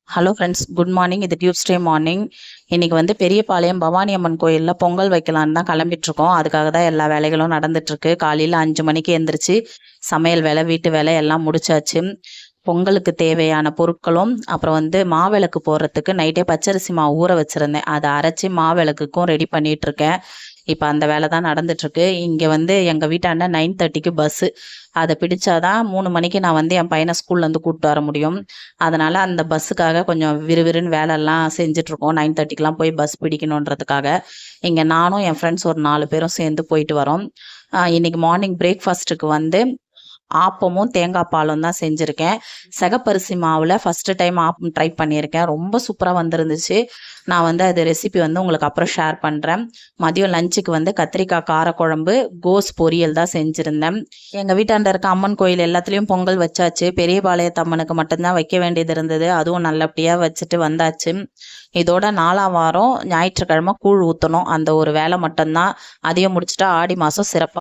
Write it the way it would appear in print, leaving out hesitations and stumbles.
Hello friends, good morning. இது Tuesday morning. இன்றைக்கி வந்து பெரியபாளையம் பவானி அம்மன் கோயிலில் பொங்கல் வைக்கலான்னு தான் கிளம்பிட்டுருக்கோம். அதுக்காக தான் எல்லா வேலைகளும் நடந்துட்டுருக்கு. காலையில் 5 மணிக்கு எழுந்திரிச்சு சமையல் வேலை, வீட்டு வேலை எல்லாம் முடிச்சாச்சு. பொங்கலுக்கு தேவையான பொருட்களும் அப்புறம் வந்து மாவிளக்கு போடுறதுக்கு நைட்டே பச்சரிசி மாவு ஊற வச்சுருந்தேன். அதை அரைச்சி மாவிளக்குக்கும் ரெடி பண்ணிகிட்ருக்கேன். இப்போ அந்த வேலை தான் நடந்துட்டுருக்கு. இங்கே வந்து எங்கள் வீட்டாண்ட 9:30க்கு பஸ்ஸு. அதை பிடிச்சாதான் 3 மணிக்கு நான் வந்து என் பையனை ஸ்கூல்லேருந்து கூப்பிட்டு வர முடியும். அதனால் அந்த பஸ்ஸுக்காக கொஞ்சம் விறுவிறுன்னு வேலையெல்லாம் செஞ்சிட்ருக்கோம். 9:30க்கெலாம் போய் பஸ் பிடிக்கணுன்றதுக்காக. இங்கே நானும் என் ஃப்ரெண்ட்ஸ் ஒரு 4 பேரும் சேர்ந்து போயிட்டு வரோம். இன்றைக்கி மார்னிங் பிரேக்ஃபாஸ்ட்டுக்கு வந்து ஆப்பமும் தேங்காய் பாலும் தான் செஞ்சுருக்கேன். சிகப்பரிசி மாவில் ஃபஸ்ட்டு டைம் ஆப்பம் ட்ரை பண்ணியிருக்கேன். ரொம்ப சூப்பராக வந்துருந்துச்சு. நான் வந்து அது ரெசிபி வந்து உங்களுக்கு அப்புறம் ஷேர் பண்ணுறேன். மதியம் லஞ்சுக்கு வந்து கத்திரிக்காய் காரக்குழம்பு, கோஸ் பொரியல் தான் செஞ்சுருந்தேன். எங்கள் வீட்டாண்ட இருக்க அம்மன் கோயில் எல்லாத்துலேயும் பொங்கல் வச்சாச்சு. பெரியபாளையத்து அம்மனுக்கு மட்டும்தான் வைக்க வேண்டியது இருந்தது. அதுவும் நல்லபடியாக வச்சுட்டு வந்தாச்சு. இதோட 4ஆம் வாரம் ஞாயிற்றுக்கிழமை கூழ் ஊற்றணும். அந்த ஒரு வேலை மட்டும்தான். அதையும் முடிச்சுட்டா ஆடி மாதம் சிறப்பாக